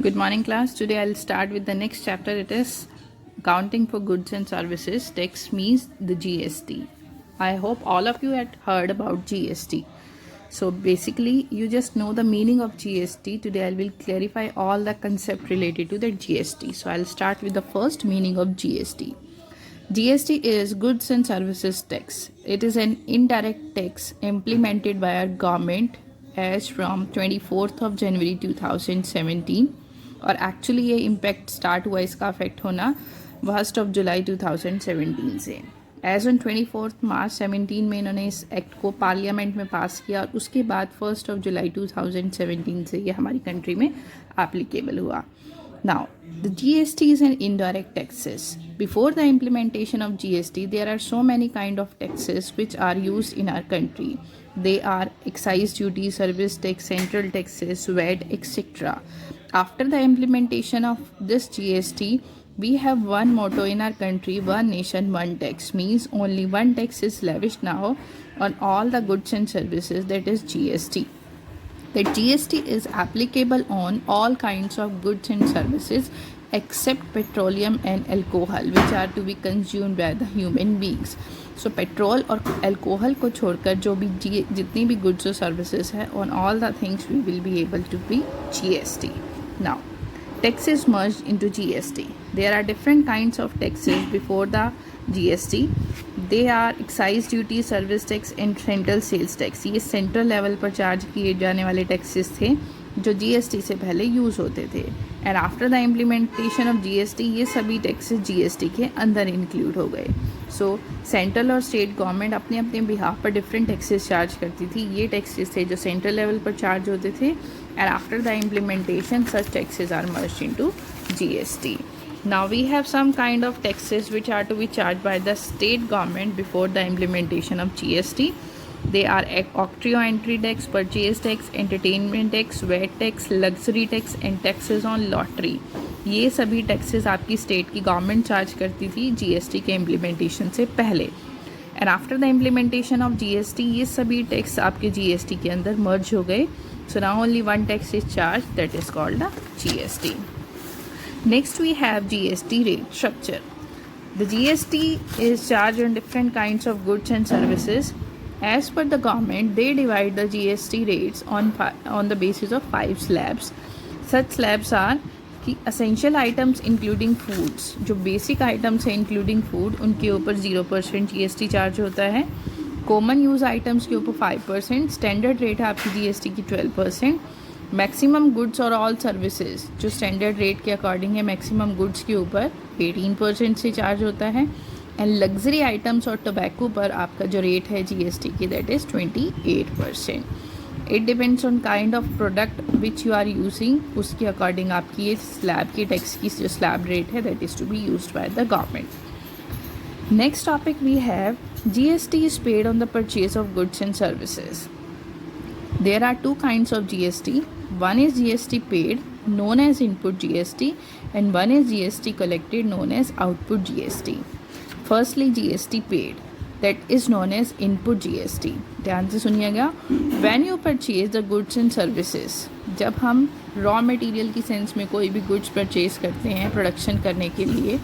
Good morning, class. Today I'll start with the next chapter. It is accounting for goods and services. Tax means the GST. I hope all of you had heard about GST. So basically, you just know the meaning of GST. Today I will clarify all the concept related to the GST. So I'll start with the first meaning of GST. GST is goods and services tax. It is an indirect tax implemented by our government as from 24th of January 2017 और actually ये impact start हुआ इसका affect होना 1st of July 2017 से. As on 24th March 17 में इन्होंने इस act को पार्लियामेंट में पास किया और उसके बाद 1st of July 2017 से ये हमारी कंट्री में एप्लीकेबल हुआ. Now, the GST is an indirect taxes. Before the implementation of GST, there are so many kind of taxes which are used in our country. They are excise duty, service tax, central taxes, VAT, etc. After the implementation of this GST, we have one motto in our country: one nation, one tax. Means only one tax is levied now on all the goods and services, that is GST. That GST is applicable on all kinds of goods and services except petroleum and alcohol, which are to be consumed by the human beings. So petrol और alcohol को छोड़कर जो भी जितनी भी goods और services है, on all the things we will be able to be GST. Now, taxes merged into GST. There are different kinds of taxes before the GST. They are excise duty, service tax and central sales tax. ये central level पर charge किए जाने वाले taxes थे जो GST से पहले use होते थे. And after the implementation of GST ये सभी टैक्सेस GST के अंदर इंक्लूड हो गए. सो सेंट्रल और स्टेट गवर्नमेंट अपने अपने बिहाफ पर डिफरेंट टैक्सेस चार्ज करती थी. ये टैक्सेस थे जो सेंट्रल लेवल पर चार्ज होते थे. And after the implementation such taxes are merged into GST. Now we have some kind of taxes which are to be charged by the state government before the implementation of GST. They are octroi entry tax, purchase tax, entertainment tax, VAT tax, luxury tax and taxes on lottery. ये सभी taxes आपकी state की government charge करती थी GST के implementation से पहले. And after the implementation of GST ये सभी टैक्स आपके GST के अंदर मर्ज हो गए. So now only one tax is charge, that is called the GST. Next we have GST rate structure. The GST is charged on different kinds of goods and services. As per the government, they divide the GST rates on the basis of 5 slabs. Such slabs are कि essential items including foods, जो basic items हैं including food, उनके ऊपर 0% GST charge होता है. Common use items के ऊपर 5%. Standard rate है आपकी GST की 12%. मैक्सिमम गुड्स और ऑल सर्विसेज जो स्टैंडर्ड रेट के अकॉर्डिंग है मैक्सिमम गुड्स के ऊपर 18% से चार्ज होता है. एंड लग्जरी आइटम्स और टोबैको पर आपका जो रेट है GST की, that is 28%. It depends on kind of product which you are using. उसके अकॉर्डिंग आपकी ये स्लैब की टैक्स की जो स्लैब रेट है that is to be used by the government. Next topic we have GST is paid on the purchase of goods and services. There are two kinds of GST. One is GST paid, known as input GST, and one is GST collected, known as output GST. Firstly, GST paid, that is known as input GST. ध्यान से सुनिएगा. When you purchase the goods and services, जब हम raw material की sense में कोई भी goods purchase करते हैं प्रोडक्शन करने के लिए,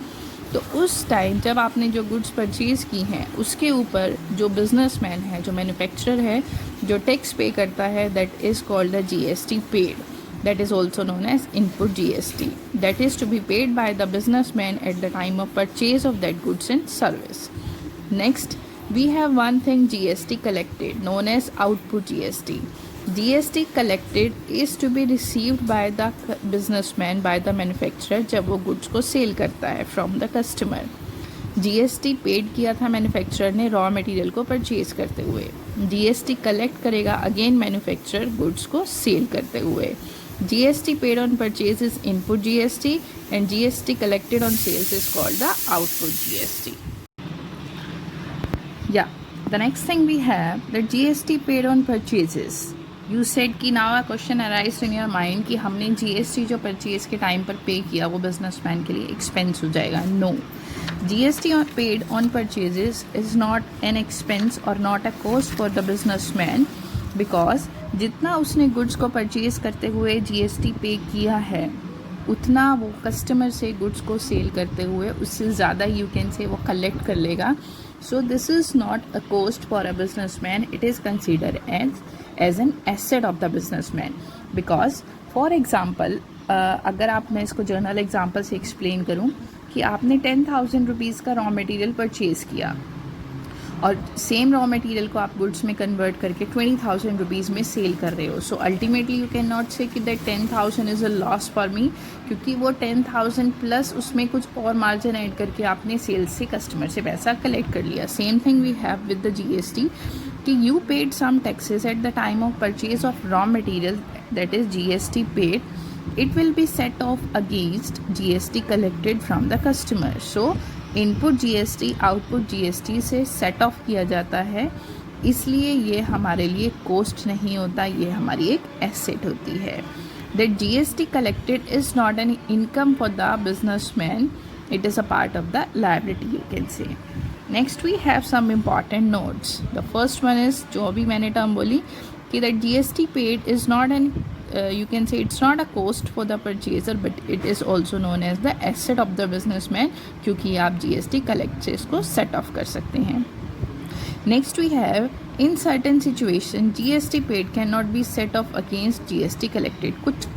तो उस टाइम जब आपने जो गुड्स परचेज़ की हैं उसके ऊपर जो बिजनेसमैन है, जो मैन्युफैक्चरर है, जो टैक्स पे करता है, that is called the GST paid. That is also known as input GST. That is to be paid by the businessman at the time of purchase of that goods and service. Next we have one thing GST collected, known as output GST. GST collected is to be received by the businessman, by the manufacturer, जब वो goods को cell करता है from the customer. GST paid किया था manufacturer ने raw material को purchase करते हुए. GST कलेक्ट करेगा अगेन मैन्युफैक्चरर गुड्स को सेल करते हुए. GST paid on purchase is input GST and GST collected on sales is called the output GST. Yeah, the next thing we have the GST paid on purchases. You said कि now a question arise in your mind कि हमने GST जो purchase के time पर पे किया वो businessman के लिए एक्सपेंस हो जाएगा. No, GST paid on purchases is not an expense और not a cost for the businessman, because जितना उसने गुड्स को परचेज करते हुए GST पे किया है उतना वो कस्टमर से गुड्स को सेल करते हुए उससे ज़्यादा यू कैन से वो कलेक्ट कर लेगा. So this is not a cost for a businessman, it is consider as an asset of the businessman. Because for example अगर आप, मैं इसको जर्नल एग्जांपल से एक्सप्लेन करूं कि आपने 10,000 रुपीज़ का रॉ मटेरियल परचेज़ किया और सेम रॉ मटेरियल को आप गुड्स में कन्वर्ट करके 20,000 रुपीज़ में सेल कर रहे हो. So ultimately you can not से कि that 10,000 is a loss for me, क्योंकि वो 10,000 प्लस उसमें कुछ और मार्जिन ऐड करके आपने सेल्स से कस्टमर से पैसा कलेक्ट कर लिया. Same thing we have with the GST कि you paid some taxes at the time of purchase of raw material, that is GST paid. It will be set off against GST collected from the customer. So input GST output GST से set of किया जाता है, इसलिए ये हमारे लिए cost नहीं होता, ये हमारी एक एसेट होती है. That GST collected is not an income for the businessman, it is a part of the liability you can say. Next we have some important notes. The first one is जो भी मैंने term बोली कि that GST paid is not an you can say it's not a cost for the purchaser, but it is also known as the asset of the businessman, क्योंकि आप GST collect से इसको set of कर सकते हैं. Next we have in certain situation GST paid cannot be set off against GST collected. कुछ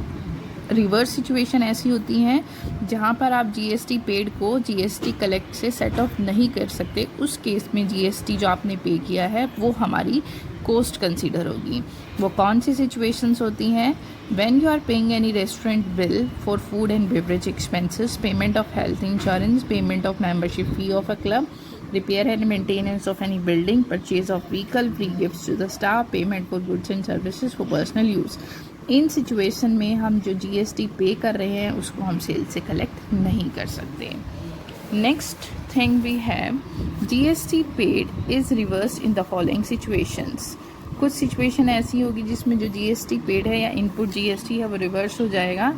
reverse situation ऐसी होती हैं जहाँ पर आप GST पेड को GST कलेक्ट से सेट ऑफ नहीं कर सकते. उस केस में GST जो आपने पे किया है वो हमारी कॉस्ट कंसीडर होगी. वो कौन सी सिचुएशंस होती हैं? When you are paying any restaurant bill for food and beverage expenses, payment of health insurance, payment of membership fee of a club, repair and maintenance of any building, purchase of vehicle, free gifts to the staff, payment for goods and services for personal use. In situation में हम जो GST पे कर रहे हैं उसको हम cell से कलेक्ट नहीं कर सकते. Next thing we have GST paid is reverse in the following situations. कुछ सिचुएशन ऐसी होगी जिसमें जो GST पेड है या इनपुट GST है वो रिवर्स हो जाएगा.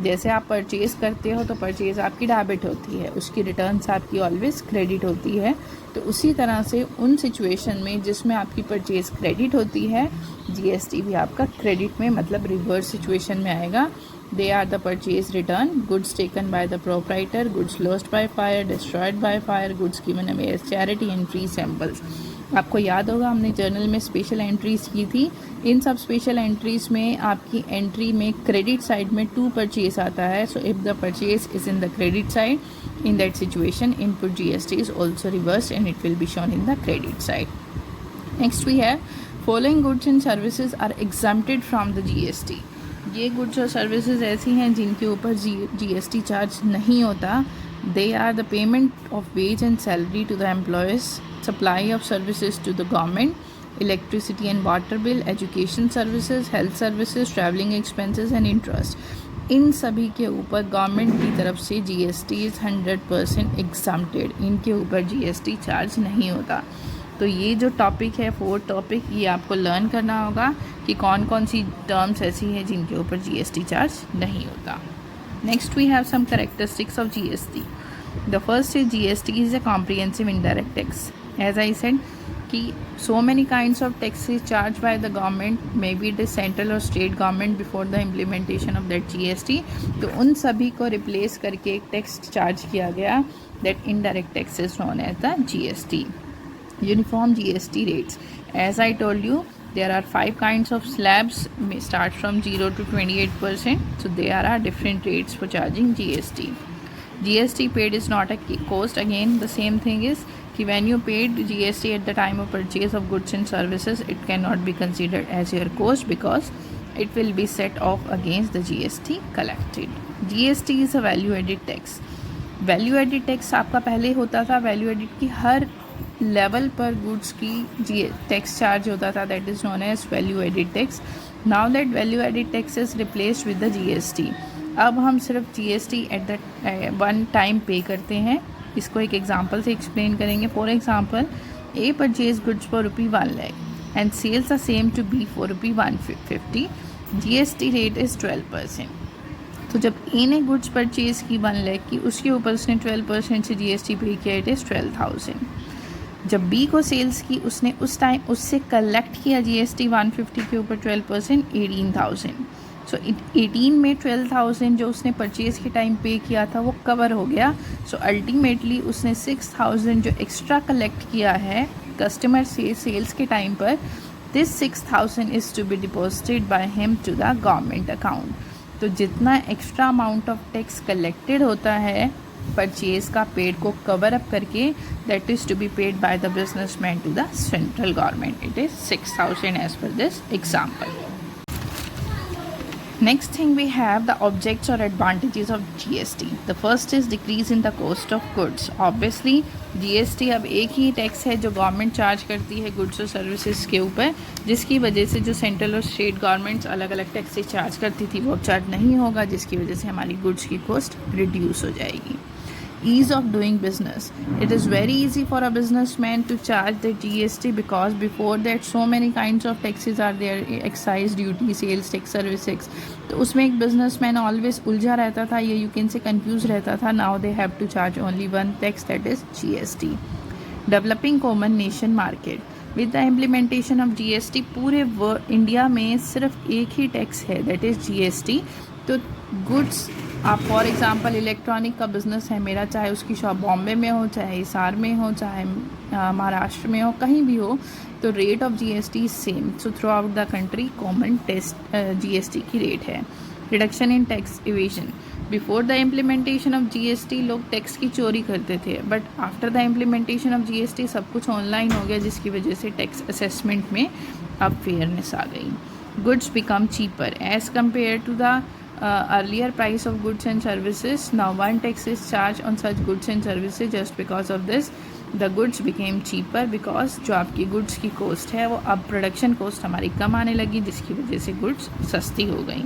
जैसे आप परचेज़ करते हो तो परचेज़ आपकी डेबिट होती है, उसकी रिटर्न्स आपकी ऑलवेज क्रेडिट होती है. तो उसी तरह से उन सिचुएशन में जिसमें आपकी परचेज़ क्रेडिट होती है GST भी आपका क्रेडिट में, मतलब रिवर्स सिचुएशन में आएगा. They are the purchase return, goods taken by the proprietor, goods lost by fire, destroyed by fire, goods given away as charity and free samples. आपको याद होगा हमने जर्नल में स्पेशल एंट्रीज़ की थी. इन सब स्पेशल एंट्रीज़ में आपकी एंट्री में क्रेडिट साइड में टू परचेज आता है. So if the purchase is in the credit side, in that situation input GST is also reversed and it will be shown in the credit side. Next we have following goods and services are exempted from the GST. ये goods और services ऐसी हैं जिनके ऊपर GST charge नहीं होता. They are the payment of wage and salary to the employees, supply of services to the government, electricity and water bill, education services, health services, traveling expenses and interest. इन सभी के ऊपर government की तरफ से GST is 100% exempted. इनके ऊपर GST charge नहीं होता. तो ये जो टॉपिक है 4 टॉपिक, ये आपको लर्न करना होगा कि कौन कौन सी टर्म्स ऐसी हैं जिनके ऊपर GST चार्ज नहीं होता. Next we have some characteristics of GST. The first is GST is a comprehensive indirect tax. As I said कि so many kinds of taxes charged by the government, maybe it is central or state government before the implementation of that GST. तो उन सभी को replace करके एक tax charge किया गया, that indirect tax is known as the GST. Uniform GST rates. As I told you, there are 5 kinds of slabs, may start from 0 to 28%. So there are different rates for charging GST. GST paid is not a cost. Again, the same thing is when you paid GST at the time of purchase of goods and services, it cannot be considered as your cost because it will be set off against the GST collected. GST is a value added tax. Value added tax आपका पहले होता था, value added की हर level पर goods की tax charge होता था, that is known as value added tax. Now that value added tax is replaced with the GST. अब हम सिर्फ GST at the one time pay करते हैं. इसको एक एग्जांपल से एक्सप्लेन करेंगे. For example, A purchase goods for ₹1 lakh and sales are same to B for ₹150. GST rate is 12%. तो जब A ने गुड्स परचेज की 1 लाख की, उसके ऊपर उसने 12% से GST पे किया, इट इज़ 12,000. जब B को सेल्स की, उसने उस टाइम उससे कलेक्ट किया GST 150 के ऊपर 12%, 18,000. सो 18 में 12,000 जो उसने परचेज़ के टाइम पे किया था वो कवर हो गया. सो अल्टीमेटली उसने 6,000 जो एक्स्ट्रा कलेक्ट किया है कस्टमर से सेल्स के टाइम पर, this 6,000 is to be deposited by him to the government account. तो जितना extra amount of tax collected होता है परचेज का पेड को कवर अप करके, that is to be paid by the businessman to the central government. It is 6,000 as per this example. Next thing we have the objects or advantages of GST. The first is decrease in the cost of goods. Obviously GST अब एक ही tax है जो government charge करती है goods और services के ऊपर, जिसकी वजह से जो सेंट्रल और स्टेट गवर्नमेंट्स अलग अलग टैक्सेस चार्ज करती थी वो अब चार्ज नहीं होगा, जिसकी वजह से हमारी गुड्स की कॉस्ट रिड्यूस हो जाएगी. Ease of doing business. It is very easy for a businessman to charge the GST because before that so many kinds of taxes are there, excise duty, sales tax, service tax. तो उसमें एक businessman always उलझा रहता था, ये you can say confused रहता था. Now they have to charge only one tax, that is GST. Developing common nation market. With the implementation of GST पूरे इंडिया में सिर्फ एक ही टैक्स है, that is GST. तो गुड्स आप फॉर एग्ज़ाम्पल इलेक्ट्रॉनिक का बिज़नेस है मेरा, चाहे उसकी शॉप बॉम्बे में हो, चाहे हिसार में हो, चाहे महाराष्ट्र में हो, कहीं भी हो, तो rate of GST same. So throughout the country common test GST की रेट है. Reduction in tax evasion. Before the implementation of GST लोग टैक्स की चोरी करते थे, but after the implementation of GST सब कुछ ऑनलाइन हो गया, जिसकी वजह से टैक्स असेसमेंट में अब फेयरनेस आ गई. Goods become cheaper as compare to the earlier price of goods and services. Now one tax is charged on such goods and services. Just because of this the goods became cheaper because जो आपकी goods की cost है वो अब production cost हमारी कम आने लगी, जिसकी वजह से goods सस्ती हो गई.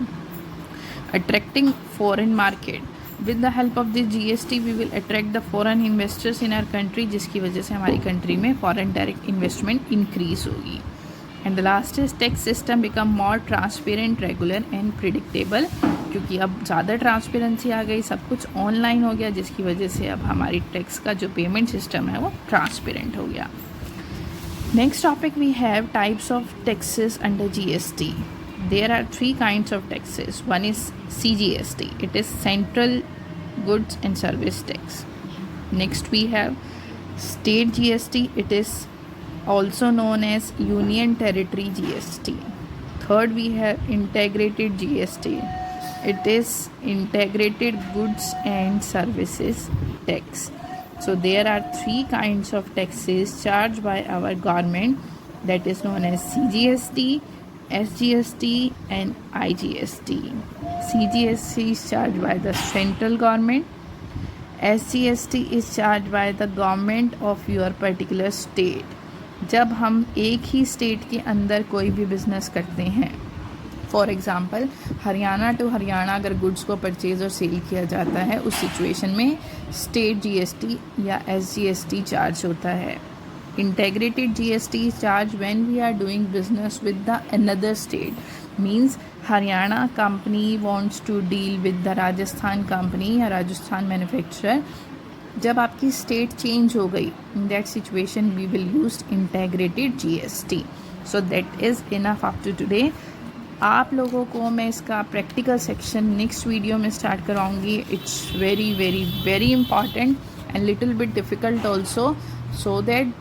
Attracting foreign market. With the help of this GST we will attract the foreign investors in our country, जिसकी वजह से हमारी country में foreign direct investment increase होगी. And the last is tax system become more transparent, regular and predictable. क्योंकि अब ज़्यादा transparency आ गई, सब कुछ ऑनलाइन हो गया, जिसकी वजह से अब हमारी टैक्स का जो पेमेंट सिस्टम है वो ट्रांसपेरेंट हो गया. Next topic we have types of taxes under GST. There are 3 kinds of taxes. One is CGST. It is Central Goods and Service Tax. Next we have State GST. It is also known as Union Territory GST. Third we have Integrated GST. It is Integrated Goods and Services Tax. So there are 3 kinds of taxes charged by our government, that is known as CGST, SGST and IGST. CGST is charged by the central government. SGST is charged by the government of your particular state. जब हम एक ही state के अंदर कोई भी business करते हैं, for example Haryana to Haryana अगर गुड्स को परचेज़ और सेल किया जाता है, उस सिचुएशन में स्टेट GST या SGST चार्ज होता है. Integrated GST charge when we are doing business with the another state. Means Haryana company wants to deal with the Rajasthan company या राजस्थान मैन्युफैक्चरर. जब आपकी स्टेट चेंज हो गई, in that situation we will use integrated GST. So that is enough up to today. आप लोगों को मैं इसका प्रैक्टिकल सेक्शन नेक्स्ट वीडियो में स्टार्ट कराऊंगी. It's very very very important and little bit difficult also, so that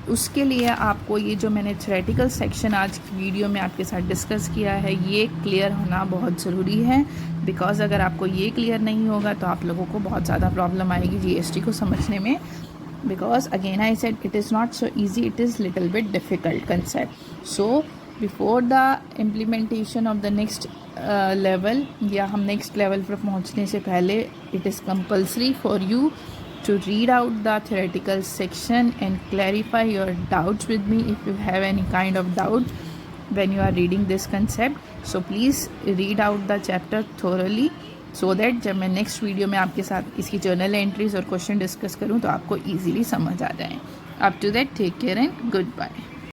उसके लिए आपको ये जो मैंने थ्योरेटिकल सेक्शन आज की वीडियो में आपके साथ डिस्कस किया है ये क्लियर होना बहुत ज़रूरी है. बिकॉज़ अगर आपको ये क्लियर नहीं होगा तो आप लोगों को बहुत ज़्यादा प्रॉब्लम आएगी GST को समझने में. Because again I said it is not so easy, it is little bit difficult concept. So before the implementation of the next level या हम नेक्स्ट लेवल पर पहुंचने से पहले it is compulsory for you to read out the theoretical section and clarify your doubts with me if you have any kind of doubt when you are reading this concept. So please read out the chapter thoroughly so that जब मैं next video में आपके साथ इसकी journal entries और question discuss करूँ तो आपको ईजिली समझ आ जाए. Up to that take care and good bye.